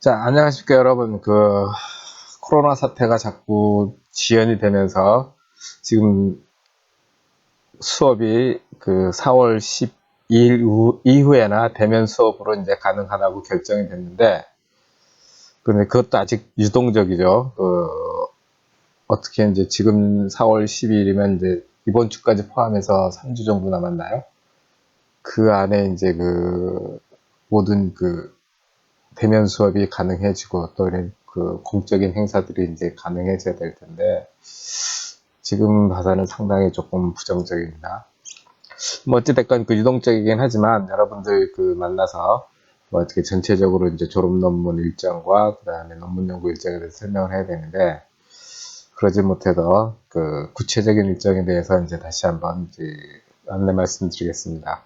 자, 안녕하십니까, 여러분. 코로나 사태가 자꾸 지연이 되면서 지금 수업이 4월 12일 이후에나 대면 수업으로 이제 가능하다고 결정이 됐는데, 근데 그것도 아직 유동적이죠. 어떻게 이제 지금 4월 12일이면 이제 이번 주까지 포함해서 3주 정도 남았나요? 그 안에 이제 모든 대면 수업이 가능해지고 또 이런 공적인 행사들이 이제 가능해져야 될 텐데 지금 봐서는 상당히 조금 부정적입니다. 뭐 어찌됐건 유동적이긴 하지만 여러분들 만나서 뭐 어떻게 전체적으로 이제 졸업 논문 일정과 그다음에 논문 연구 일정에 대해서 설명을 해야 되는데 그러지 못해도 구체적인 일정에 대해서 이제 다시 한번 이제 안내 말씀드리겠습니다.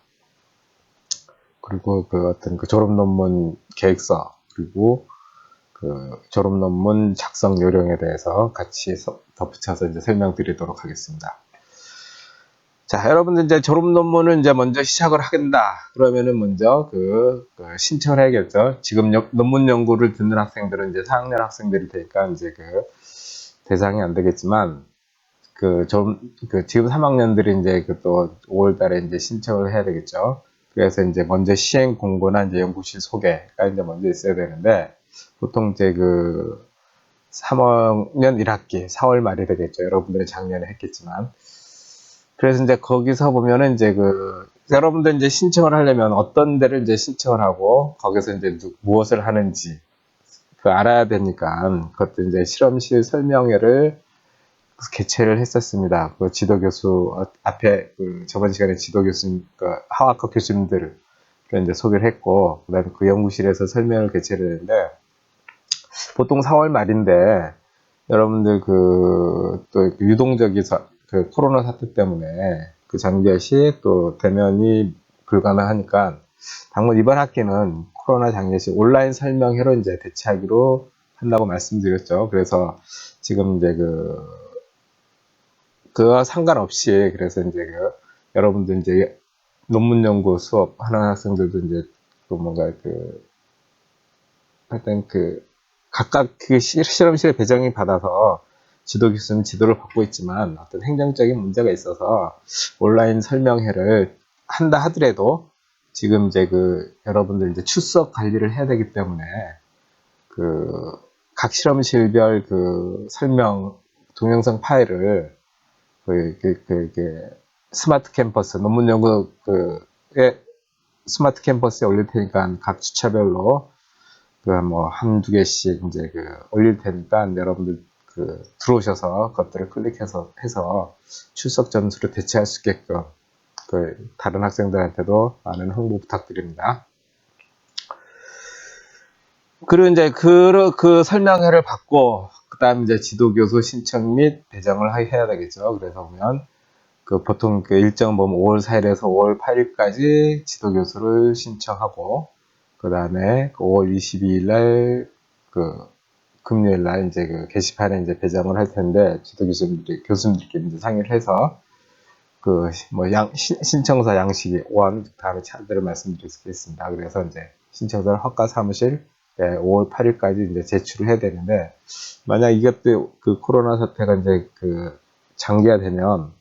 그리고 어떤 졸업 논문 계획서 그리고 졸업 논문 작성 요령에 대해서 같이 덧붙여서 이제 설명드리도록 하겠습니다. 자, 여러분들 이제 졸업 논문을 이제 먼저 시작을 하겠다. 그러면은 먼저 신청을 해야겠죠. 지금 논문 연구를 듣는 학생들은 이제 4학년 학생들이 되니까 이제 대상이 안 되겠지만 지금 3학년들이 이제 또 5월달에 이제 신청을 해야 되겠죠. 그래서 이제 먼저 시행 공고나 이제 연구실 소개가 이제 먼저 있어야 되는데 보통 이제 3학년 1학기 4월 말이 되겠죠. 여러분들이 작년에 했겠지만. 그래서 이제 거기서 보면은 이제 여러분들 이제 신청을 하려면 어떤 데를 이제 신청을 하고 거기서 이제 무엇을 하는지 알아야 되니까 그것도 이제 실험실 설명회를 개최를 했었습니다. 지도교수 앞에 저번 시간에 지도교수님 하학과 교수님들을 이제 소개를 했고 그다음에 연구실에서 설명을 개최를 했는데 보통 4월 말인데 여러분들 또 유동적인 코로나 사태 때문에 장기화시 또 대면이 불가능하니까 당분 이번 학기는 코로나 장기화시 온라인 설명회로 이제 대체하기로 한다고 말씀드렸죠. 그래서 지금 이제 그와 상관없이 그래서 이제 여러분들 이제 논문 연구 수업 하는 학생들도 이제 뭔가 하여튼 각각 실험실에 배정이 받아서 지도 교수는 지도를 받고 있지만 어떤 행정적인 문제가 있어서 온라인 설명회를 한다 하더라도 지금 이제 여러분들 이제 출석 관리를 해야 되기 때문에 각 실험실별 설명 동영상 파일을 스마트 캠퍼스 논문 연구에 스마트 캠퍼스에 올릴 테니까 각 주차별로 뭐 한두 개씩 이제 올릴 테니까 여러분들 들어오셔서 그것들을 클릭해서 해서 출석 점수를 대체할 수 있게끔 다른 학생들한테도 많은 홍보 부탁드립니다. 그리고 이제 설명회를 받고 그다음 이제 지도교수 신청 및 배정을 해야 되겠죠. 그래서 보면 보통 일정 보면 5월 4일에서 5월 8일까지 지도교수를 신청하고 그 다음에 5월 22일 날 금요일 날 이제 게시판에 이제 배정을 할 텐데 교수님들끼리 이제 상의를 해서 신청서 양식이 원 다음에 차들을 말씀드리겠습니다. 그래서 이제 신청서를 학과 사무실 5월 8일까지 이제 제출을 해야 되는데 만약 이것도 코로나 사태가 이제 장기화되면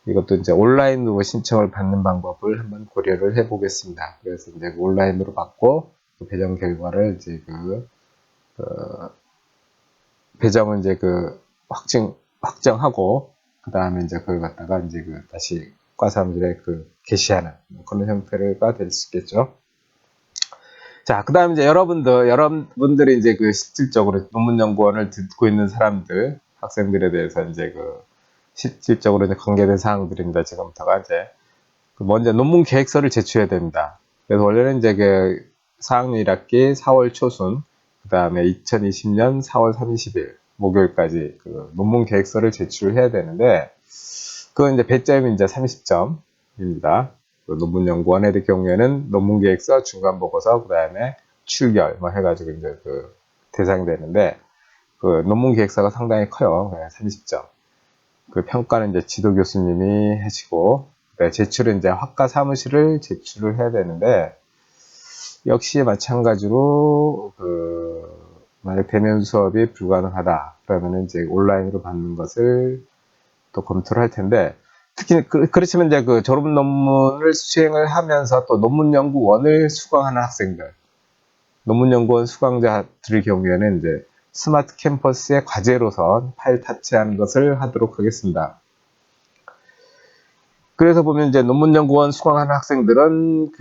이것도 이제 온라인으로 신청을 받는 방법을 한번 고려를 해 보겠습니다. 그래서 이제 온라인으로 받고 배정 결과를 이제 배정을 이제 확정하고 그 다음에 이제 그걸 갖다가 이제 다시 과사무실에 게시하는 그런 형태가 될 수 있겠죠. 자, 그 다음에 이제 여러분들이 이제 실질적으로 논문연구원을 듣고 있는 사람들, 학생들에 대해서 이제 실질적으로 이제 관계된 사항들입니다. 지금부터가 이제 먼저 논문 계획서를 제출해야 됩니다. 그래서 원래는 이제 4학년 1학기 4월 초순, 그 다음에 2020년 4월 30일 목요일까지 논문 계획서를 제출해야 되는데 그건 이제 배점이 이제 30점입니다. 논문연구원의 경우에는 논문 계획서, 중간 보고서, 그 다음에 출결 뭐 해가지고 이제 대상이 되는데 논문 계획서가 상당히 커요. 30점. 평가는 이제 지도 교수님이 하시고 제출은 이제 학과 사무실을 제출을 해야 되는데 역시 마찬가지로 만약 대면 수업이 불가능하다 그러면 이제 온라인으로 받는 것을 또 검토를 할 텐데, 특히 그렇지만 이제 졸업 논문을 수행을 하면서 또 논문 연구원을 수강하는 학생들, 논문 연구원 수강자들의 경우에는 이제 스마트 캠퍼스의 과제로서 파일 탑재하는 것을 하도록 하겠습니다. 그래서 보면 이제 논문 연구원 수강하는 학생들은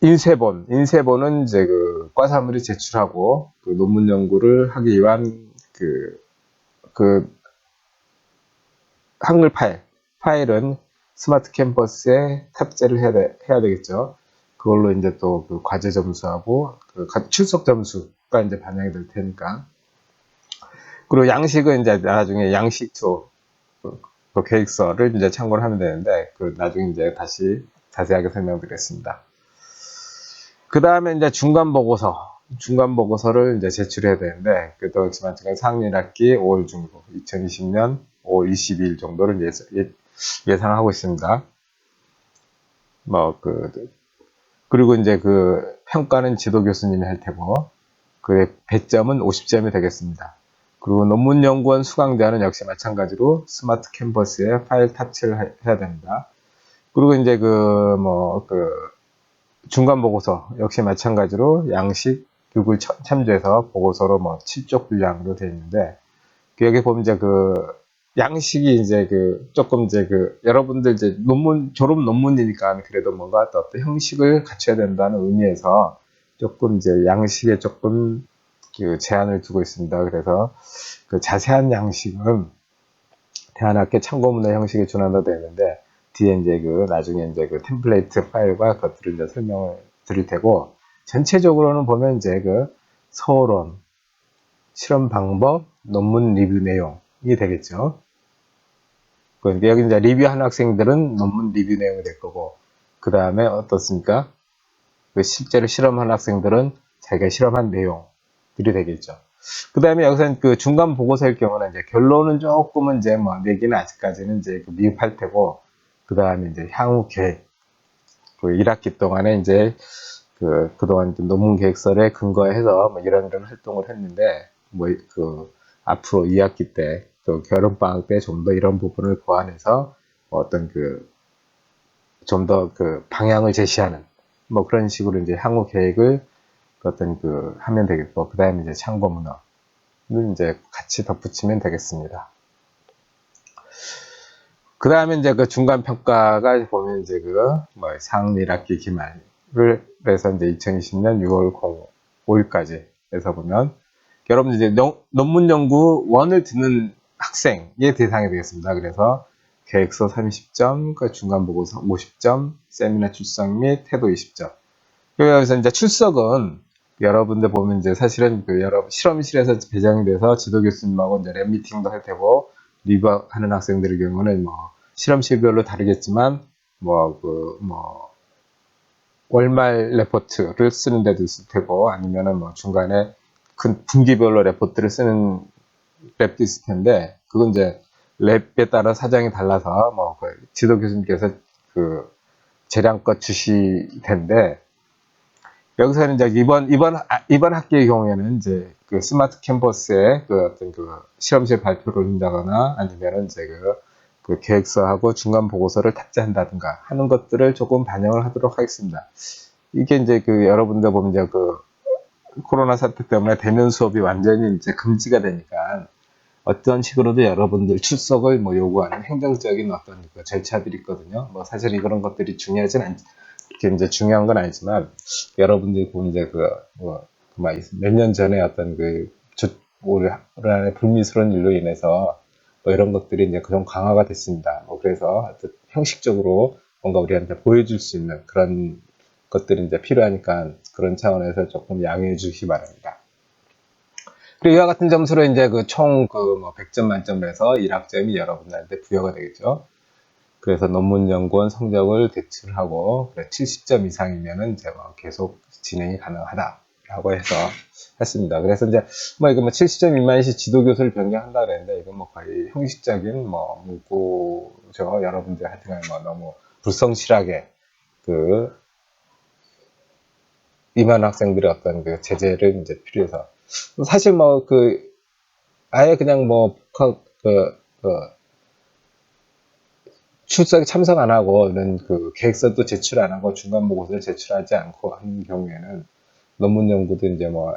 인쇄본은 이제 과사물이 제출하고 논문 연구를 하기 위한 한글 파일은 스마트 캠퍼스에 탑재를 해야 되겠죠. 그걸로 이제 또 과제 점수하고 출석 점수가 이제 반영이 될 테니까. 그리고 양식은 이제 나중에 양식2 계획서를 이제 참고를 하면 되는데, 나중에 이제 다시 자세하게 설명드리겠습니다. 그 다음에 이제 중간 보고서를 이제 제출해야 되는데, 그것도 역시 마찬가지로 상년 1학기 5월 중으로 2020년 5월 22일 정도를 예상하고 있습니다. 그리고 이제 평가는 지도 교수님이 할 테고, 배점은 50점이 되겠습니다. 그리고 논문 연구원 수강자는 역시 마찬가지로 스마트 캠퍼스에 파일 탑재를 해야 됩니다. 그리고 이제 중간 보고서 역시 마찬가지로 양식 교육을 참조해서 보고서로 7쪽 분량으로 되어 있는데, 여기 보면 이제 양식이 이제 조금 이제 여러분들 이제 졸업 논문이니까 그래도 뭔가 또 어떤 형식을 갖춰야 된다는 의미에서 조금 이제 양식에 조금 제한을 두고 있습니다. 그래서 자세한 양식은 대안학교 참고문헌 형식에 준한다 되어 있는데, 뒤에 이제 나중에 이제 템플레이트 파일과 그것들을 이제 설명을 드릴 테고, 전체적으로는 보면 이제 서론, 실험 방법, 논문 리뷰 내용이 되겠죠. 여기 이제 리뷰한 학생들은 논문 리뷰 내용이 될 거고, 그 다음에 어떻습니까? 실제로 실험한 학생들은 자기가 실험한 내용들이 되겠죠. 그 다음에 여기서는 중간 보고서일 경우는 이제 결론은 조금은 이제 내기는 아직까지는 이제 미흡할 테고, 그 다음에 이제 향후 계획, 1학기 동안에 이제 그동안 논문 계획서에 근거해서 이런 활동을 했는데, 앞으로 2학기 때, 또 겨울방학 때 좀 더 이런 부분을 고안해서 어떤 좀 더 방향을 제시하는 그런 식으로 이제 향후 계획을 하면 되겠고, 그 다음에 이제 참고 문헌을 이제 같이 덧붙이면 되겠습니다. 그 다음에 이제 중간 평가가 보면 이제 상위 1학기 기말을 해서 이제 2020년 6월 5일까지 해서 보면, 여러분 이제 논문 연구원을 듣는 학생의 대상이 되겠습니다. 그래서 계획서 30점, 중간 보고서 50점, 세미나 출석 및 태도 20점. 그래서 이제 출석은 여러분들 보면 이제 사실은 여러 실험실에서 배정이 돼서 지도 교수님하고 이제 랩 미팅도 할 테고, 리뷰하는 학생들의 경우는 실험실별로 다르겠지만 월말 레포트를 쓰는 데도 있을 테고, 아니면은 중간에 큰 분기별로 레포트를 쓰는 랩도 있을 텐데, 그건 이제 랩에 따라 사정이 달라서 지도 교수님께서 재량껏 주실 텐데, 여기서는 이제 이번 학기의 경우에는 이제 스마트 캠퍼스에 어떤 실험실 발표를 한다거나, 아니면은 이제 계획서하고 중간 보고서를 탑재한다든가 하는 것들을 조금 반영을 하도록 하겠습니다. 이게 이제 여러분들 보면 이제 코로나 사태 때문에 대면 수업이 완전히 이제 금지가 되니까, 어떤 식으로도 여러분들 출석을 요구하는 행정적인 어떤 절차들이 있거든요. 사실 이런 것들이 그렇게 이제 중요한 건 아니지만, 여러분들이 보면 이제 몇 년 전에 어떤 올 한해 불미스러운 일로 인해서 이런 것들이 이제 좀 강화가 됐습니다. 그래서 형식적으로 뭔가 우리한테 보여줄 수 있는 그런 것들이 이제 필요하니까, 그런 차원에서 조금 양해해 주시기 바랍니다. 그리고 이와 같은 점수로 이제 총 100점 만점에서 1학점이 여러분들한테 부여가 되겠죠. 그래서 논문 연구원 성적을 제출하고 70점 이상이면은 이제 계속 진행이 가능하다라고 해서 했습니다. 그래서 이제 이거 70점 미만이시 지도 교수를 변경한다 그랬는데, 이건 거의 형식적인 문구죠. 여러분들 하여튼간 너무 불성실하게 그 임한 학생들의 어떤 그 제재를 이제 필요해서 사실 뭐 아예 그냥 뭐 출석에 참석 안 하고 이런 계획서도 제출 안 하고 중간 보고서를 제출하지 않고 하는 경우에는 논문 연구도 이제 뭐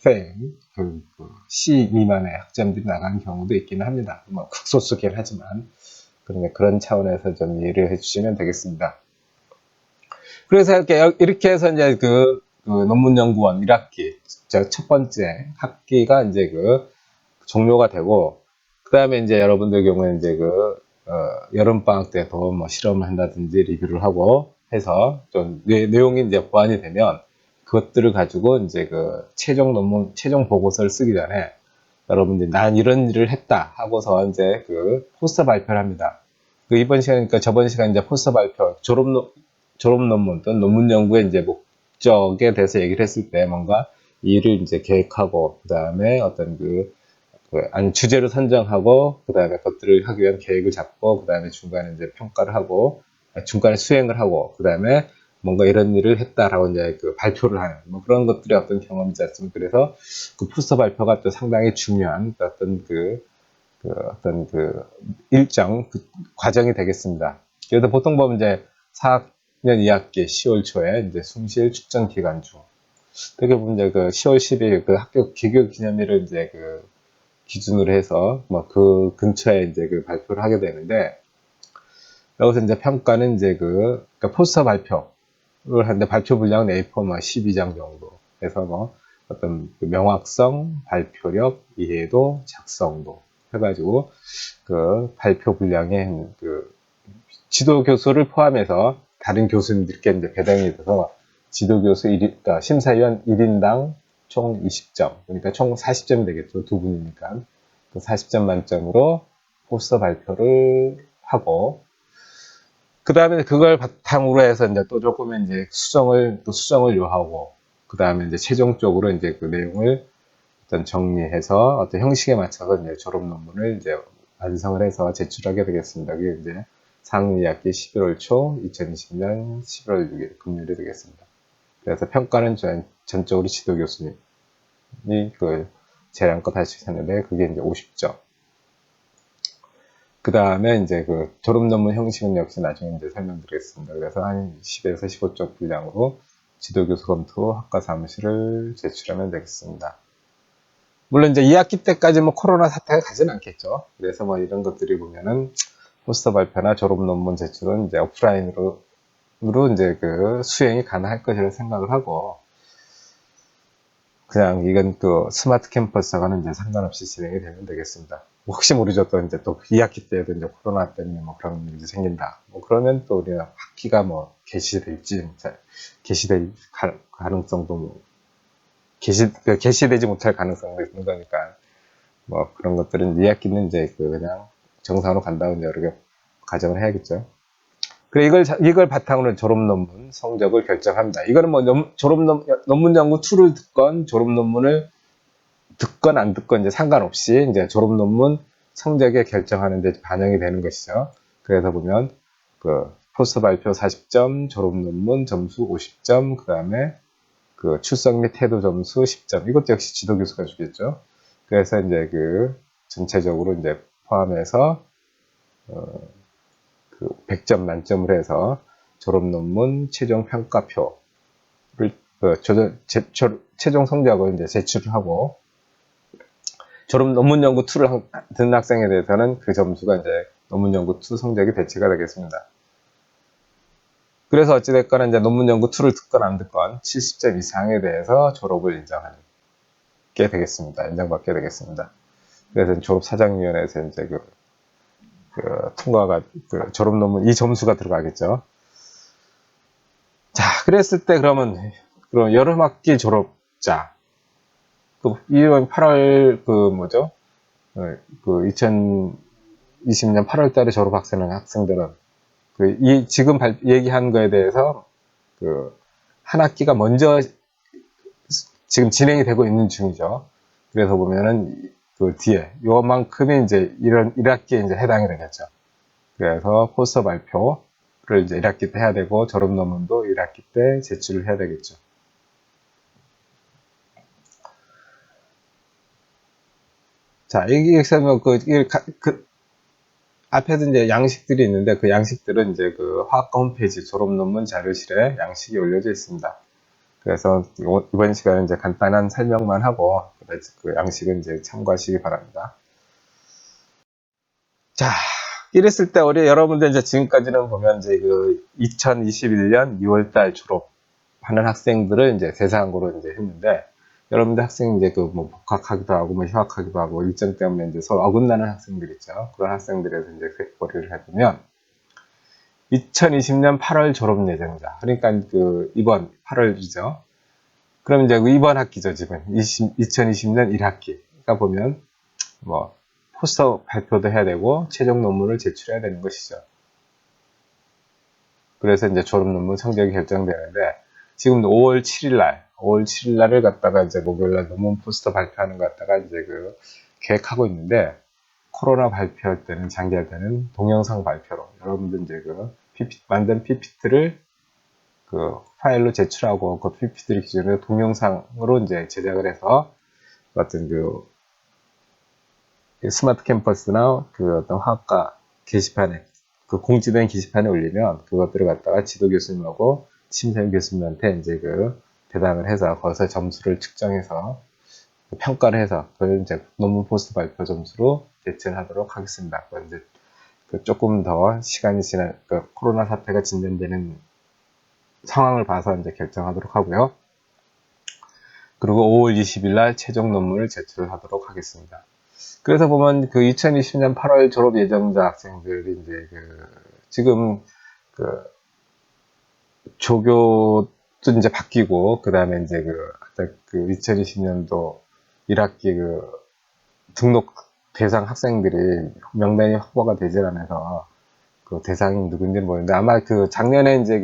페일 C 미만의 학점들이 나가는 경우도 있기는 합니다. 뭐 극소수긴 하지만 그런 차원에서 좀 이해를 해주시면 되겠습니다. 그래서 이렇게 해서 이제 논문연구원 1학기, 첫 번째 학기가 이제 종료가 되고, 그 다음에 이제 여러분들 경우에 이제 여름방학 때 더 뭐 실험을 한다든지 리뷰를 하고 해서 좀 내용이 이제 보완이 되면 그것들을 가지고 이제 최종 보고서를 쓰기 전에 여러분들이 난 이런 일을 했다 하고서 이제 포스터 발표를 합니다. 이번 시간, 그러니까 저번 시간 이제 포스터 발표, 졸업 논문 또는 논문 연구의 이제 목적에 대해서 얘기를 했을 때 뭔가 일을 이제 계획하고, 그 다음에 어떤 주제를 선정하고, 그 다음에 그것들을 하기 위한 계획을 잡고, 그 다음에 중간에 이제 평가를 하고, 중간에 수행을 하고, 그 다음에 뭔가 이런 일을 했다라고 이제 발표를 하는, 뭐 그런 것들이 어떤 경험이지 않습니까? 그래서 포스터 발표가 또 상당히 중요한 어떤 일정 과정이 되겠습니다. 그래서 보통 보면 이제 4학년 2학기 10월 초에 이제 숭실 축전 기간 중, 되게 보면 이제 10월 10일 학교 개교 기념일을 이제 기준으로 해서 뭐 근처에 이제 발표를 하게 되는데, 여기서 이제 평가는 이제 그러니까 포스터 발표를 하는데 발표 분량은 A4 뭐 12장 정도 해서 뭐 어떤 명확성, 발표력, 이해도, 작성도 해가지고 발표 분량에 지도 교수를 포함해서 다른 교수님들께 이제 배당이 돼서 지도 교수 그러니까 심사위원 1인당 총 20점, 그러니까 총 40점이 되겠죠. 두 분이니까. 40점 만점으로 포스터 발표를 하고, 그 다음에 그걸 바탕으로 해서 이제 또 조금 이제 수정을 요하고, 그 다음에 이제 최종적으로 이제 내용을 어떤 정리해서 어떤 형식에 맞춰서 이제 졸업 논문을 이제 완성을 해서 제출하게 되겠습니다. 그게 이제 4학년 2학기 11월 초 2020년 11월 6일 금요일이 되겠습니다. 그래서 평가는 전적으로 지도 교수님이 재량껏 하시는데 그게 이제 50점. 그 다음에 이제 졸업 논문 형식은 역시 나중에 이제 설명드리겠습니다. 그래서 한 10에서 15점 분량으로 지도교수 검토 학과 사무실을 제출하면 되겠습니다. 물론 이제 2학기 때까지 뭐 코로나 사태가 가진 않겠죠. 그래서 뭐 이런 것들이 보면은 포스터 발표나 졸업 논문 제출은 이제 오프라인으로 이제 수행이 가능할 것이라 생각을 하고, 그냥 이건 스마트 캠퍼스와는 이제 상관없이 진행이 되면 되겠습니다. 혹시 모르죠. 또 이제 2학기 때도 이제 코로나 때문에 뭐 그런 일이 생긴다. 뭐 그러면 또 우리가 학기가 뭐 개시될 가능성도 개시되지 못할 가능성도 있는 거니까, 뭐 그런 것들은 2학기는 이제 그냥 정상으로 간다고 이제 여러 개 가정을 해야겠죠. 그래, 이걸 바탕으로 졸업 논문 성적을 결정합니다. 이거는 뭐 논문 연구 툴을 듣건 졸업 논문을 듣건 안 듣건 이제 상관없이 이제 졸업 논문 성적에 결정하는 데 반영이 되는 것이죠. 그래서 보면 포스터 발표 40점, 졸업 논문 점수 50점, 그 다음에 출석 및 태도 점수 10점. 이것도 역시 지도 교수가 주겠죠. 그래서 이제 전체적으로 이제 포함해서 100점 만점을 해서 졸업 논문 최종 평가표를 최종 성적을 이제 제출을 하고, 졸업 논문 연구 2를 듣는 학생에 대해서는 그 점수가 이제 논문 연구 2 성적이 배치가 되겠습니다. 그래서 어찌됐거나 이제 논문 연구 2를 듣건 안 듣건 70점 이상에 대해서 졸업을 인정받게 되겠습니다. 그래서 졸업사정위원회에서 이제 통과가, 졸업 논문 이 점수가 들어가겠죠. 자, 그랬을 때 그럼 여름학기 졸업자, 이번 8월 2020년 8월 달에 졸업 학생들은 지금 얘기한 거에 대해서 한 학기가 먼저 지금 진행이 되고 있는 중이죠. 그래서 보면은 뒤에 요만큼이 이제 이런 1학기에 이제 해당이 되겠죠. 그래서 포스터 발표를 발표를 이제 1학기 때 해야 되고, 졸업 논문도 1학기 때 제출을 해야 되겠죠. 자, 여기서 뭐, 앞에도 이제 양식들이 있는데, 그 양식들은 이제 그 화학과 홈페이지 졸업 논문 자료실에 양식이 올려져 있습니다. 그래서 이번 시간은 이제 간단한 설명만 하고, 그 양식은 이제 참고하시기 바랍니다. 자, 이랬을 때 우리 여러분들 이제 지금까지는 보면 이제 그 2021년 6월달 졸업하는 학생들을 이제 대상으로 이제 했는데, 여러분들 학생이 이제 그 뭐 복학하기도 하고 뭐 휴학하기도 하고 일정 때문에 이제 서로 어긋나는 학생들 있죠. 그런 학생들에서 이제 고려를 해보면 2020년 8월 졸업 예정자, 그러니까 그 이번 8월이죠. 그럼 이제 이번 학기죠, 지금 2020년 1학기. 그러니까 보면 뭐 포스터 발표도 해야 되고 최종 논문을 제출해야 되는 것이죠. 그래서 이제 졸업 논문 성적이 결정되는데, 지금 5월 7일 날을 갖다가 이제 목요일 날 논문 포스터 발표하는 것 갖다가 이제 그 계획하고 있는데, 코로나 발표할 때는, 장기할 때는 동영상 발표로 여러분들 이제 그 만든 PPT를 그 파일로 제출하고, 그 PPT를 기준으로 동영상으로 이제 제작을 해서 어떤 그 스마트 캠퍼스나 그 어떤 화학과 게시판에, 그 공지된 게시판에 올리면 그것들을 갖다가 지도 교수님하고 심사위 교수님한테 이제 그 배당을 해서 거기서 점수를 측정해서 평가를 해서 그걸 이제 논문 포스트 발표 점수로 제출하도록 하겠습니다. 이제 그 조금 더 시간이 지난 그 코로나 사태가 진전되는 상황을 봐서 이제 결정하도록 하고요. 그리고 5월 20일 날 최종 논문을 제출하도록 하겠습니다. 그래서 보면 그 2020년 8월 졸업 예정자 학생들이 이제 그 지금 그 조교도 이제 바뀌고, 그 다음에 이제 그 2020년도 1학기 그 등록 대상 학생들이 명단이 확보가 되질 않아서 그 대상이 누군지는 모르는데, 아마 그 작년에 이제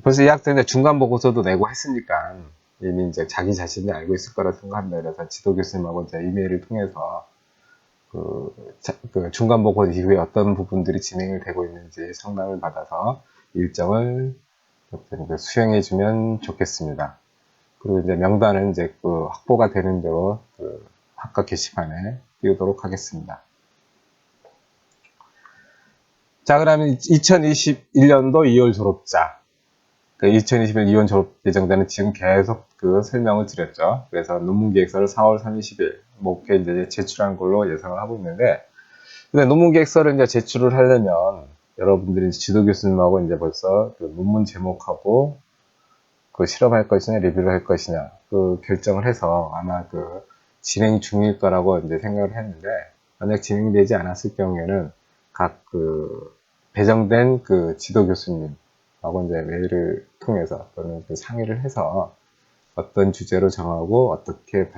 벌써 이 학생들 중간 보고서도 내고 했으니까 이미 이제 자기 자신이 알고 있을 거라 생각합니다. 그래서 지도 교수님하고 이제 이메일을 통해서 그 중간 보고 이후에 어떤 부분들이 진행이 되고 있는지 상담을 받아서 일정을 수행해주면 좋겠습니다. 그리고 이제 명단은 이제 그 확보가 되는 대로 그 학과 게시판에 띄우도록 하겠습니다. 자, 그러면 2021년도 2월 졸업자, 그 2021 2월 졸업 예정자는 지금 계속 그 설명을 드렸죠. 그래서 논문 계획서를 4월 30일 목표에 이제 제출한 걸로 예상을 하고 있는데, 근데 논문 계획서를 이제 제출을 하려면 여러분들이 지도 교수님하고 이제 벌써 그 논문 제목하고 그 실험할 것이냐 리뷰를 할 것이냐 그 결정을 해서 아마 그 진행 중일 거라고 이제 생각을 했는데, 만약 진행되지 않았을 경우에는 각 그 배정된 그 지도 교수님하고 이제 메일을 통해서 또는 그 상의를 해서 어떤 주제로 정하고 어떻게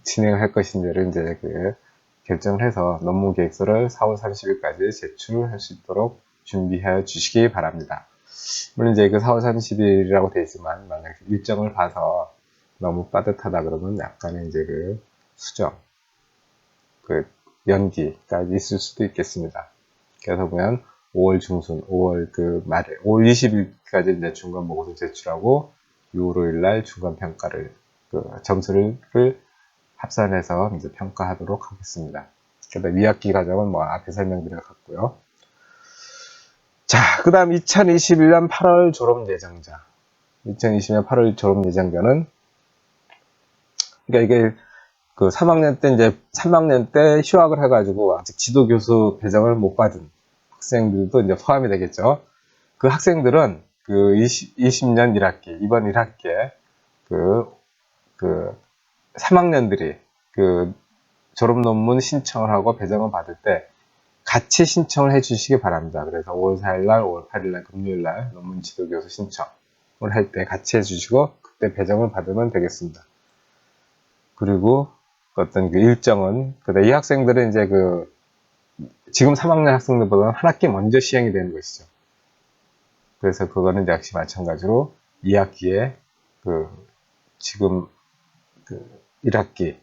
진행을 할 것인지를 이제 그 결정을 해서 논문 계획서를 4월 30일까지 제출할 수 있도록 준비해 주시기 바랍니다. 물론 이제 그 4월 30일이라고 되어 있지만, 만약 일정을 봐서 너무 빠듯하다 그러면 약간의 이제 그 수정, 그 연기가 있을 수도 있겠습니다. 그래서 보면 5월 중순, 5월 그 말에, 5월 20일까지 이제 중간 보고서 제출하고 6월 5일 날 중간 평가를, 그 점수를 합산해서 이제 평가하도록 하겠습니다. 그다음 2학기 과정은 뭐 앞에 설명드려 갔고요. 자, 그 다음 2021년 8월 졸업 예정자. 2020년 8월 졸업 예정자는, 그러니까 이게 그 3학년 때 이제 3학년 때 휴학을 해가지고 아직 지도 교수 배정을 못 받은 학생들도 이제 포함이 되겠죠. 그 학생들은 그 20년 1학기, 이번 1학기에 그 3학년들이 그 졸업 논문 신청을 하고 배정을 받을 때 같이 신청을 해 주시기 바랍니다. 그래서 5월 4일날, 5월 8일날, 금요일날 논문 지도교수 신청을 할 때 같이 해 주시고 그때 배정을 받으면 되겠습니다. 그리고 어떤 그 일정은, 이 학생들은 이제 그 지금 3학년 학생들보다는 한 학기 먼저 시행이 되는 것이죠. 그래서 그거는 역시 마찬가지로 2학기에 그 지금 그 1학기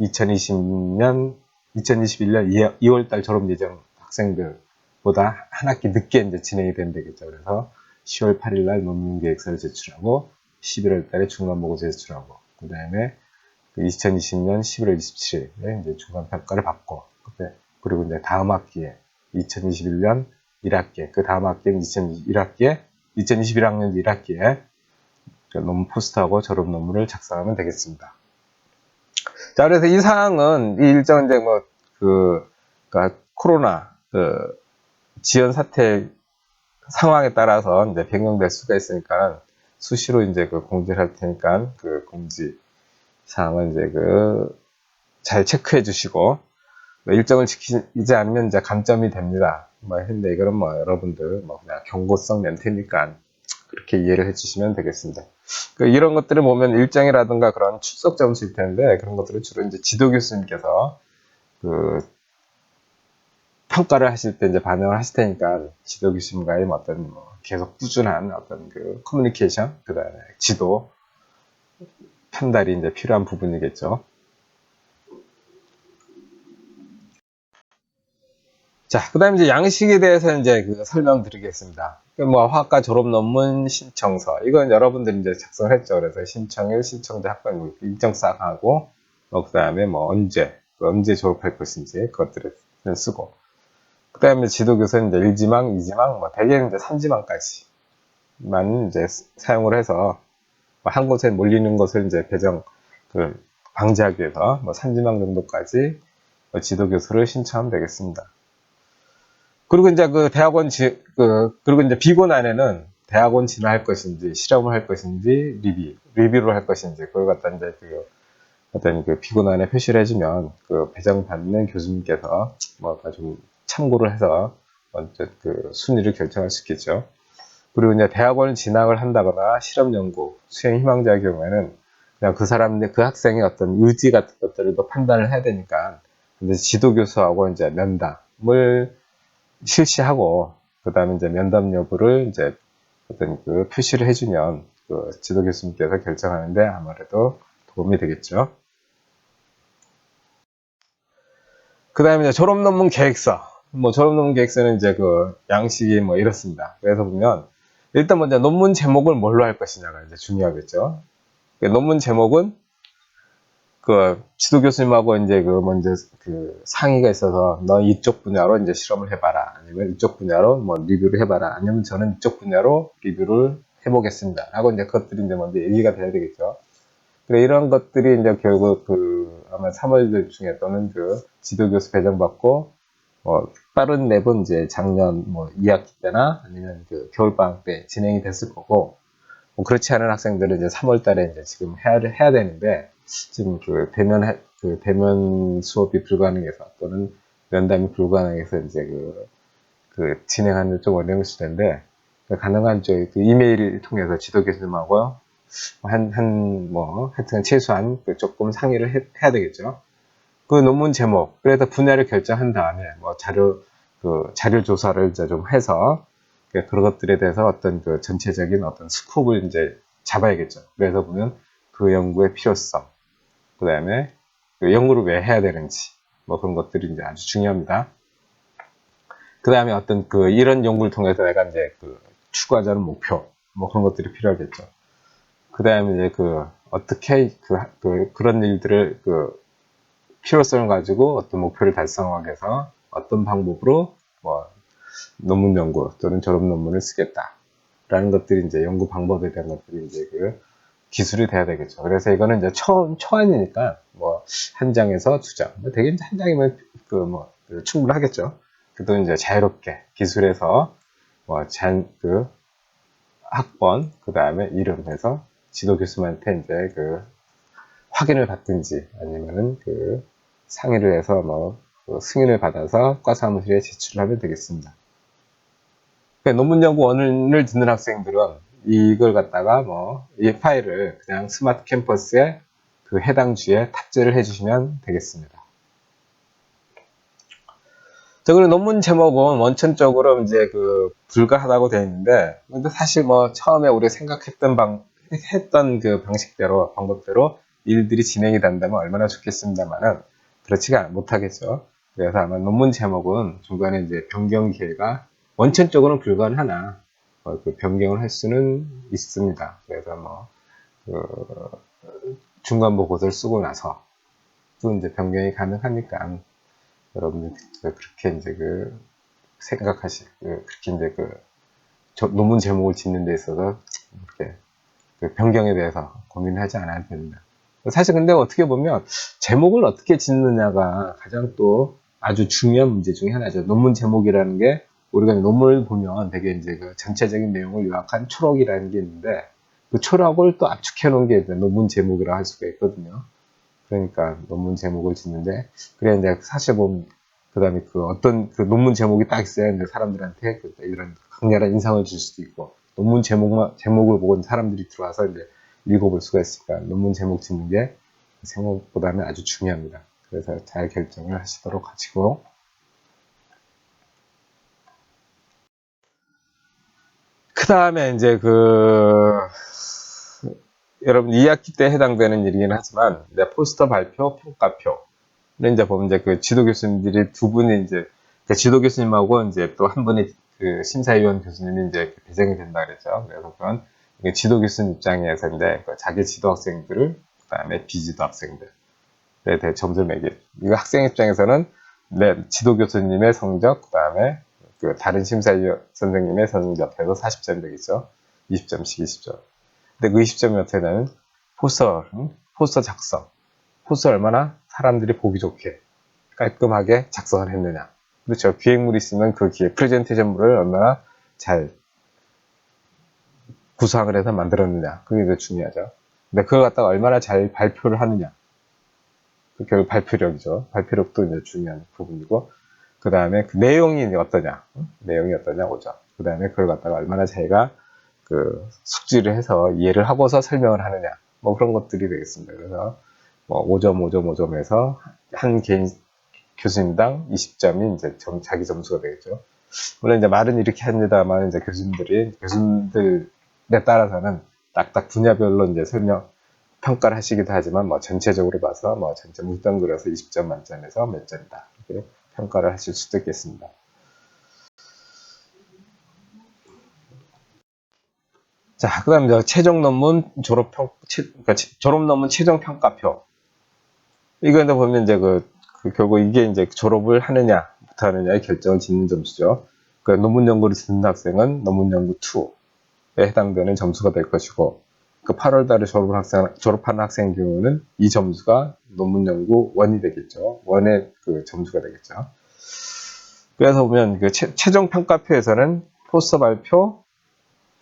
2021년 2월달 졸업 예정 학생들 보다 한 학기 늦게 이제 진행이 되면 되겠죠. 그래서 10월 8일 날 논문 계획서를 제출하고 11월 달에 중간 보고 제출하고 그 다음에 2020년 11월 27일에 이제 중간 평가를 받고 그리고 이제 다음 학기에 2021년 1학기에 그 다음 학기에 2021학기에 2021학년 1학기에 논문 포스트하고 졸업 논문을 작성하면 되겠습니다. 자, 그래서 이 사항은 이 일정 이제 그러니까 코로나 지연 사태 상황에 따라서 이제 변경될 수가 있으니까 수시로 이제 공지를 할 테니까 그 공지 사항을 이제 잘 체크해 주시고 일정을 지키지 않으면 이제 감점이 됩니다. 근데 이거는 여러분들 그냥 경고성 멘트니까 그렇게 이해를 해주시면 되겠습니다. 이런 것들을 보면 일정이라든가 그런 출석 점수일 텐데 그런 것들을 주로 이제 지도 교수님께서 평가를 하실 때 이제 반영을 하실 테니까 지도 교수님과의 어떤 계속 꾸준한 어떤 커뮤니케이션, 그 다음에 지도 편달이 이제 필요한 부분이겠죠. 자, 그 다음에 이제 양식에 대해서 이제 설명드리겠습니다. 화학과 졸업 논문 신청서. 이건 여러분들이 이제 작성을 했죠. 그래서 신청일, 신청자 학번 일정 싹 하고, 그 다음에 언제 졸업할 것인지 그것들을 쓰고. 그 다음에 지도교서는 이제 1지망, 2지망, 대개는 이제 3지망까지만 이제 사용을 해서, 한 곳에 몰리는 것을 이제 방지하기 위해서 3지망 정도까지 지도교서를 신청하면 되겠습니다. 그리고 이제 그리고 이제 비곤 안에는 대학원 진학할 것인지, 실험을 할 것인지, 리뷰를 할 것인지, 그걸 갖다 이제 어떤 비곤 안에 표시를 해주면, 배정받는 교수님께서 좀 참고를 해서, 먼저 순위를 결정할 수 있겠죠. 그리고 이제 대학원 진학을 한다거나, 실험 연구, 수행 희망자의 경우에는, 그냥 그 학생의 어떤 의지 같은 것들을 또 판단을 해야 되니까, 근데 지도교수하고 이제 면담을 실시하고 그 다음에 이제 면담 여부를 이제 어떤 표시를 해주면 지도 교수님께서 결정하는데 아무래도 도움이 되겠죠. 그 다음에 이제 졸업 논문 계획서. 졸업 논문 계획서는 이제 양식이 이렇습니다. 그래서 보면 일단 먼저 논문 제목을 뭘로 할 것이냐가 이제 중요하겠죠. 논문 제목은 지도 교수님하고 이제 먼저 상의가 있어서 너 이쪽 분야로 이제 실험을 해봐라. 아니면 이쪽 분야로 리뷰를 해봐라. 아니면 저는 이쪽 분야로 리뷰를 해보겠습니다. 하고 이제 그것들이 이제 먼저 얘기가 돼야 되겠죠. 그래, 이런 것들이 이제 결국 아마 3월 중에 또는 지도 교수 배정받고, 빠른 랩은 이제 작년 2학기 때나 아니면 겨울방학 때 진행이 됐을 거고, 그렇지 않은 학생들은 이제 3월 달에 이제 지금 해야 되는데, 지금 대면 수업이 불가능해서 또는 면담이 불가능해서 이제 진행하는 좀 어려울 수 텐데, 가능한 이메일을 통해서 지도 교수님하고 하여튼 최소한 최소한 상의를 해야 되겠죠. 논문 제목, 그래서 분야를 결정한 다음에 자료 조사를 이제 좀 해서 그런 것들에 대해서 어떤 전체적인 어떤 스콥을 이제 잡아야겠죠. 그래서 보면 연구의 필요성, 그 다음에 연구를 왜 해야 되는지, 그런 것들이 이제 아주 중요합니다. 그 다음에 어떤 이런 연구를 통해서 내가 이제 추구하자는 목표, 그런 것들이 필요하겠죠. 그 다음에 이제 어떻게 그런 일들을 필요성을 가지고 어떤 목표를 달성하기 위해서 어떤 방법으로 논문 연구 또는 졸업 논문을 쓰겠다라는 것들이 이제 연구 방법에 대한 것들이 이제 기술이 돼야 되겠죠. 그래서 이거는 이제 초안이니까 한 장에서 두 장, 되게 한 장이면 충분하겠죠. 그래도 이제 자유롭게 기술에서 학번 그 다음에 이름 해서 지도 교수님한테 이제 확인을 받든지 아니면은 상의를 해서 승인을 받아서 과 사무실에 제출을 하면 되겠습니다. 논문 연구원을 듣는 학생들은 이걸 갖다가 이 파일을 그냥 스마트 캠퍼스에 해당 주에 탑재를 해주시면 되겠습니다. 자, 그리고 논문 제목은 원천적으로 이제 불가하다고 되어 있는데, 근데 사실 처음에 우리 생각했던 방법대로 일들이 진행이 된다면 얼마나 좋겠습니다만은 그렇지가 못하겠죠. 그래서 아마 논문 제목은 중간에 이제 변경 기회가 원천적으로는 불가능하나 그 변경을 할 수는 있습니다. 그래서 뭐 그 중간 보고서를 쓰고 나서 또 이제 변경이 가능하니까 여러분들 그렇게 이제 그렇게 이제 논문 제목을 짓는 데 있어서 이렇게 그 변경에 대해서 고민하지 않아야 됩니다. 사실 근데 어떻게 보면 제목을 어떻게 짓느냐가 가장 또 아주 중요한 문제 중에 하나죠. 논문 제목이라는 게 우리가 논문을 보면 되게 이제 그 전체적인 내용을 요약한 초록이라는 게 있는데 그 초록을 또 압축해 놓은 게 논문 제목이라 할 수가 있거든요. 그러니까 논문 제목을 짓는데 그래 이제 사실 보면 그다음에 어떤 논문 제목이 딱 있어야 이제 사람들한테 이런 강렬한 인상을 줄 수도 있고 논문 제목을 보고 사람들이 들어와서 이제 읽어볼 수가 있으니까 논문 제목 짓는 게 생각보다는 아주 중요합니다. 그래서 잘 결정을 하시도록 하시고 그 다음에 이제 여러분 2학기 때 해당되는 일이긴 하지만 이제 포스터 발표, 평가표. 근데 이제 보면 이제 그 지도 교수님들이 두 분이 이제 지도 교수님하고 이제 또 한 분이 그 심사위원 교수님이 이제 배정이 된다 그랬죠. 그래서 그건 지도 교수님 입장에서 이제 자기 지도 학생들을 그다음에 비지도 학생들에 대해 점수를 매길. 이거 학생 입장에서는 지도 교수님의 성적 그다음에 다른 심사위원 선생님의 성적 해서 40점 되겠죠. 20점씩 20점. 근데 그 20점이 어떻게 되냐면 포스터 작성. 포스터 얼마나 사람들이 보기 좋게 깔끔하게 작성을 했느냐. 그렇죠. 기획물이 있으면 그 프레젠테이션물을 얼마나 잘 구상을 해서 만들었느냐. 그게 더 중요하죠. 근데 그걸 갖다가 얼마나 잘 발표를 하느냐. 결국 발표력이죠. 발표력도 이제 중요한 부분이고, 그 다음에 그 내용이 어떠냐. 내용이 어떠냐 오죠. 그 다음에 그걸 갖다가 얼마나 자기가 숙지를 해서 이해를 하고서 설명을 하느냐. 뭐 그런 것들이 되겠습니다. 그래서 뭐 5점, 5점, 5점에서 한 개인 교수님당 20점이 이제 자기 점수가 되겠죠. 물론 이제 말은 이렇게 합니다만 이제 교수님들에 따라서는 딱딱 분야별로 이제 평가를 하시기도 하지만 뭐 전체적으로 봐서 뭐 전체 물단 그려서 20점 만점에서 몇 점이다 이렇게 평가를 하실 수도 있겠습니다. 자, 그 다음에 최종 논문 졸업 논문 최종 평가표. 이거 이제 보면 이제 결국 이게 이제 졸업을 하느냐, 못하느냐의 결정을 짓는 점수죠. 논문 연구를 듣는 학생은 논문 연구 2에 해당되는 점수가 될 것이고, 8월 달에 졸업하는 학생의 경우는 이 점수가 논문 연구 1이 되겠죠. 1의 점수가 되겠죠. 그래서 보면 최종 평가표에서는 포스터 발표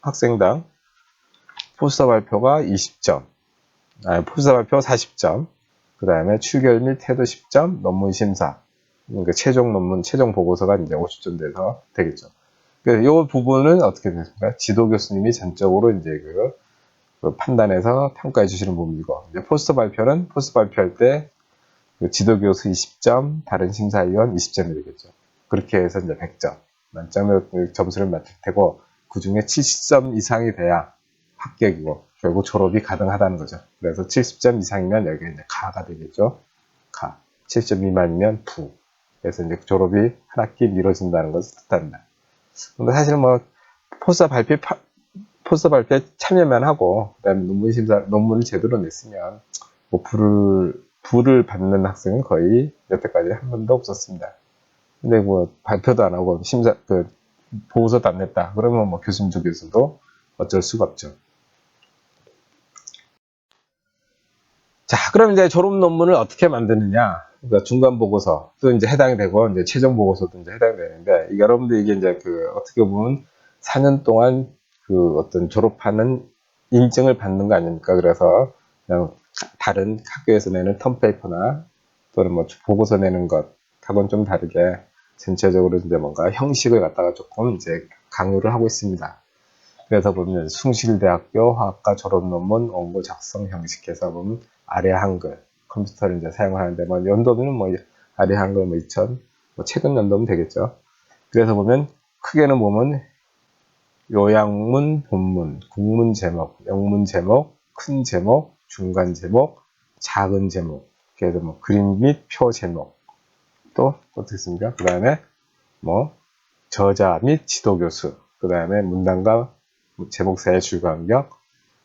학생당 포스터 발표가 20점, 포스터 발표 40점, 그 다음에 출결 및 태도 10점, 논문 심사, 그러니까 최종 논문, 최종 보고서가 이제 50점 돼서 되겠죠. 그래서 이 부분은 어떻게 됐습니까? 지도 교수님이 전적으로 이제 판단해서 평가해 주시는 부분이고, 이제 포스터 발표할 때 지도 교수 20점, 다른 심사위원 20점이 되겠죠. 그렇게 해서 이제 100점, 만점의 점수를 맞출 테고, 그 중에 70점 이상이 돼야 합격이고, 결국 졸업이 가능하다는 거죠. 그래서 70점 이상이면 여기 이제 가가 되겠죠. 가. 70점 미만이면 부. 그래서 이제 졸업이 한 학기 미뤄진다는 것을 뜻합니다. 근데 사실 뭐, 포스터 발표에 참여만 하고, 그 다음에 논문을 제대로 냈으면, 뭐, 부를 받는 학생은 거의 여태까지 한 번도 없었습니다. 근데 뭐, 발표도 안 하고, 보고서도 안 냈다. 그러면 뭐, 교수님 쪽에서도 어쩔 수가 없죠. 자, 그럼 이제 졸업 논문을 어떻게 만드느냐. 그러니까 중간 보고서, 또 이제 해당이 되고, 이제 최종 보고서도 이제 해당이 되는데, 여러분들 이게 이제 어떻게 보면 4년 동안 어떤 졸업하는 인증을 받는 거 아닙니까? 그래서 그냥 다른 학교에서 내는 텀페이퍼나 또는 뭐 보고서 내는 것하고는 좀 다르게 전체적으로 이제 뭔가 형식을 갖다가 조금 이제 강요를 하고 있습니다. 그래서 보면 숭실대학교 화학과 졸업 논문 원고 작성 형식해서 보면 아래 한글 컴퓨터를 이제 사용하는데 뭐 연도는 뭐 아래 한글 뭐 2000, 뭐 최근 연도면 되겠죠. 그래서 보면 크게는 보면 요약문, 본문, 국문 제목, 영문 제목, 큰 제목, 중간 제목, 작은 제목, 그래서 뭐 그림 및 표 제목, 또 어떻게 씁니까? 그 다음에 뭐 저자 및 지도 교수, 그 다음에 문단과 제목 사이의 줄 간격,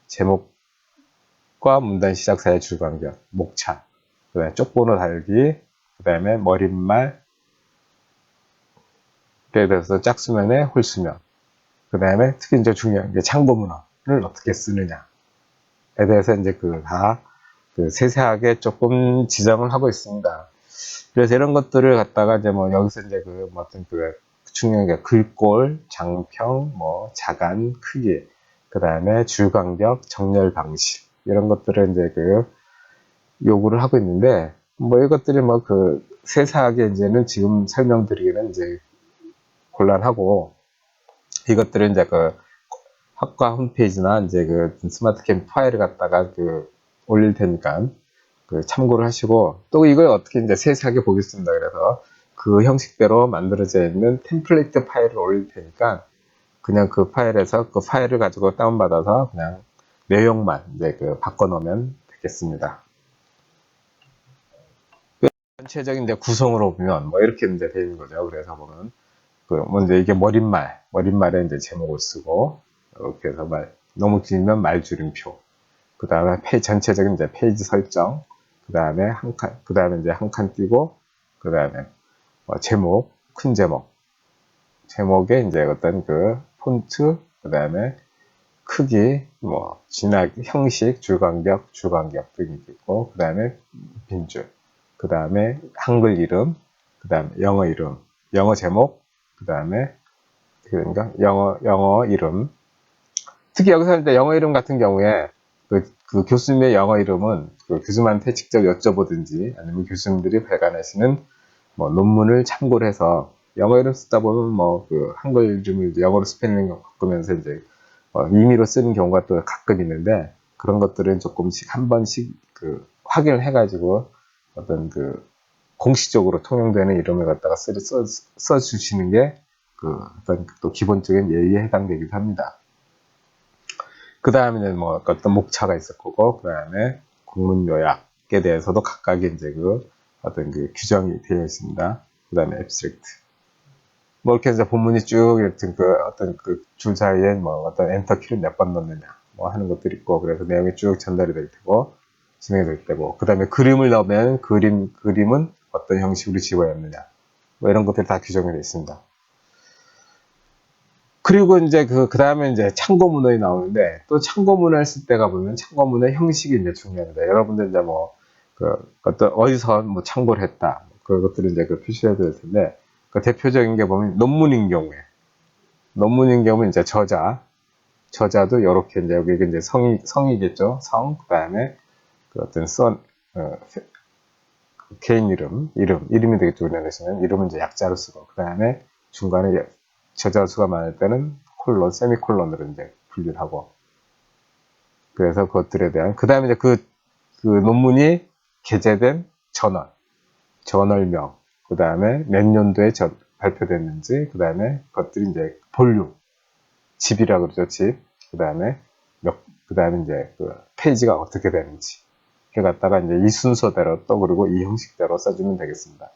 제목과 문단 시작 사이의 줄 간격, 목차, 그 다음에 쪽번호 달기, 그 다음에 머릿말, 예를 들어서 짝수면에 홀수면, 그 다음에 특히 이제 중요한 게 참고 문헌을 어떻게 쓰느냐에 대해서 이제 그 세세하게 조금 지정을 하고 있습니다. 그래서 이런 것들을 갖다가 이제 뭐 여기서 이제 뭐 어떤 중요한 게 글꼴, 장평, 뭐 자간, 크기, 그 다음에 줄간격, 정렬 방식 이런 것들을 이제 요구를 하고 있는데 뭐 이것들이 뭐 세세하게 이제는 지금 설명드리기는 이제 곤란하고 이것들은 이제 학과 홈페이지나 이제 스마트캠 파일을 갖다가 올릴 테니까 참고를 하시고 또 이걸 어떻게 이제 세세하게 보겠습니다. 그래서 그 형식대로 만들어져 있는 템플레이트 파일을 올릴 테니까 그냥 그 파일에서 그 파일을 가지고 다운받아서 그냥 내용만 이제 바꿔 놓으면 되겠습니다. 전체적인 이제 구성으로 보면 뭐 이렇게 이제 되는 거죠. 그래서 보면 먼저 이게 머릿말에 이제 제목을 쓰고 이렇게 해서 너무 길면 말줄임표. 그 다음에 전체적인 이제 페이지 설정. 그 다음에 그 다음에 이제 한 칸 띄고 그 다음에 제목, 큰 제목. 제목에 이제 어떤 폰트, 그 다음에 크기, 뭐 진학, 형식, 줄간격 등이 있고 그 다음에 빈줄. 그 다음에 한글 이름, 그 다음에 영어 이름, 영어 제목, 그 다음에 그러니까 영어 이름. 특히 여기서 이제 영어 이름 같은 경우에 그 교수님의 영어 이름은 교수님한테 직접 여쭤보든지 아니면 교수님들이 발간하시는 뭐 논문을 참고를 해서 영어 이름 쓰다 보면 뭐 한글 이름을 영어로 스펠링 바꾸면서 이제 임의로 쓰는 경우가 또 가끔 있는데 그런 것들은 조금씩 한 번씩 확인을 해가지고 어떤 공식적으로 통용되는 이름을 갖다가 써주시는 게 어떤 또 기본적인 예의에 해당되기도 합니다. 그 다음에는 뭐 어떤 목차가 있을 거고, 그 다음에 국문 요약에 대해서도 각각의 이제 어떤 규정이 되어 있습니다. 그 다음에 앱스트랙트. 뭐 이렇게 해서 본문이 쭉 이렇게 어떤 줄 사이에 뭐 어떤 엔터 키를 몇 번 넣느냐, 뭐 하는 것들이 있고, 그래서 내용이 쭉 전달이 될 테고, 진행이 될 때고, 그 다음에 그림을 넣으면 그림은 어떤 형식으로 지워야 하느냐, 뭐 이런 것들이 다 규정이 되어 있습니다. 그리고 이제 그 다음에 이제 참고 문헌이 나오는데, 또 참고 문헌을 쓸 때가 보면 참고 문헌의 형식이 이제 중요합니다. 여러분들 이제 뭐, 어떤 어디서 뭐 참고를 했다. 그것들을 이제 표시해야 될 텐데, 대표적인 게 보면 논문인 경우에 이제 저자도 이렇게 이제 여기 이제 성이겠죠. 그 다음에 어떤 개인 이름이 되겠죠. 우리나라에서는 이름은 이제 약자로 쓰고, 그 다음에 중간에 저자 수가 많을 때는 세미콜론으로 이제 분류를 하고, 그래서 그것들에 대한, 그 다음에 이제 그 논문이 게재된 저널명, 그 다음에 몇 년도에 발표됐는지, 그 다음에 그것들이 이제 볼륨, 집이라고 그러죠, 집. 그 다음에 이제 페이지가 어떻게 되는지. 이렇게 갖다가 이제 이 순서대로 또 그리고 이 형식대로 써주면 되겠습니다.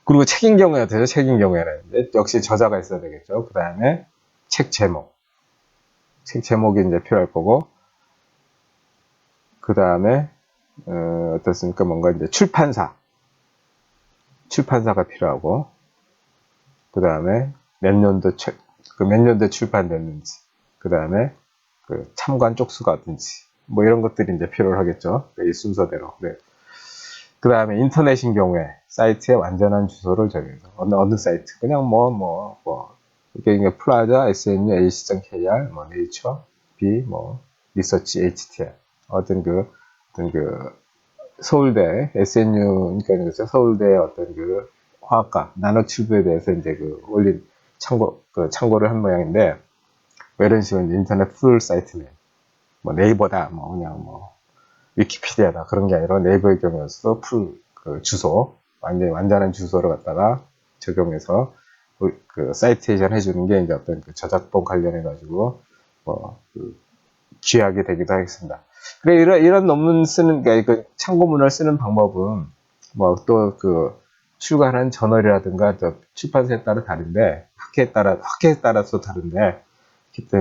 그리고 책인 경우에 어때요? 책인 경우에는 역시 저자가 있어야 되겠죠. 그 다음에 책 제목이 이제 필요할 거고, 그 다음에 어떻습니까? 뭔가 이제 출판사가 필요하고, 그 다음에 몇 년도에 출판됐는지, 그 다음에 참관 쪽수가 어떤지, 뭐 이런 것들이 이제 필요하겠죠. 이 순서대로. 네. 그 다음에 인터넷인 경우에 사이트의 완전한 주소를 정해서 어느 사이트 그냥 이게 플라자 snu ac.kr 뭐 네이처 b 뭐 리서치 htl 어떤 서울대 SNU 그러니까 서울대 어떤 화학과 나노튜브에 대해서 이제 올린 참고를 한 모양인데 뭐 이런 식으로 인터넷 풀 사이트네 뭐 네이버다 뭐 그냥 뭐 위키피디아다 그런 게 아니라 네이버의 경우에서도 주소 완전한 주소를 갖다가 적용해서 사이테이션 해주는 게 이제 어떤 저작권 관련해 가지고 기하게 되기도 하겠습니다. 그래 이런 논문 쓰는 참고문을 쓰는 방법은 뭐 또 그 출간하는 저널이라든가 또 출판사에 따라 다른데 학회에 따라서 다른데 그때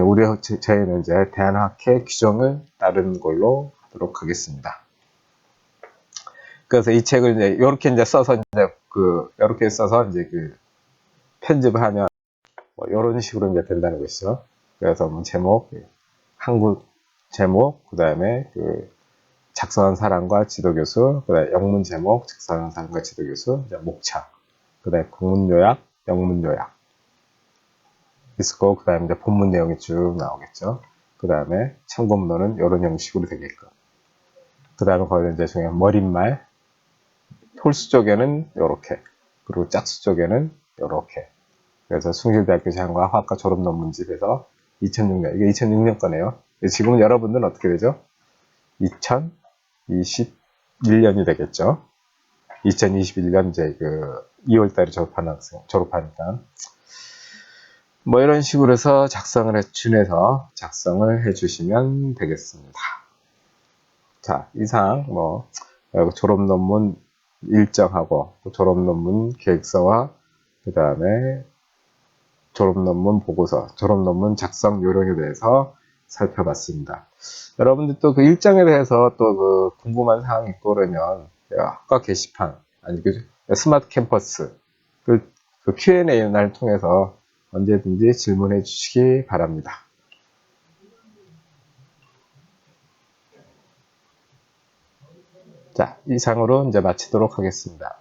저희는 이제 대한학회 규정을 따른 걸로 하도록 하겠습니다. 그래서 이 책을 이제 이렇게 써서 이제 그 편집을 하면 뭐 이런 식으로 이제 된다는 것이죠. 그래서 뭐 제목, 한국 제목, 그 다음에 그 작성한 사람과 지도교수, 그 다음에 영문 제목, 작성한 사람과 지도교수, 목차, 그 다음에 국문 요약, 영문 요약 있을 거고, 그 다음에 이제 본문 내용이 쭉 나오겠죠. 그 다음에 참고문헌은 이런 형식으로 되게끔. 그 다음에 거기 이제 중요한 머릿말, 홀수 쪽에는 이렇게, 그리고 짝수 쪽에는 이렇게. 그래서 숭실대학교 재한과학 화학과 졸업 논문집에서 2006년, 이게 2006년 거네요. 지금은 여러분들은 어떻게 되죠? 2021년이 되겠죠. 2021년 이제 그 2월달에 졸업하니까. 뭐 이런 식으로 해서 준해서 작성을 해주시면 되겠습니다. 자, 이상 뭐 졸업 논문 일정하고 졸업 논문 계획서와 그 다음에 졸업 논문 보고서, 졸업 논문 작성 요령에 대해서 살펴봤습니다. 여러분들 또 그 일정에 대해서 또 그 궁금한 사항이 있고 그러면 학과 게시판, 아니 그 스마트 캠퍼스 그 Q&A를 통해서 언제든지 질문해 주시기 바랍니다. 자, 이상으로 이제 마치도록 하겠습니다.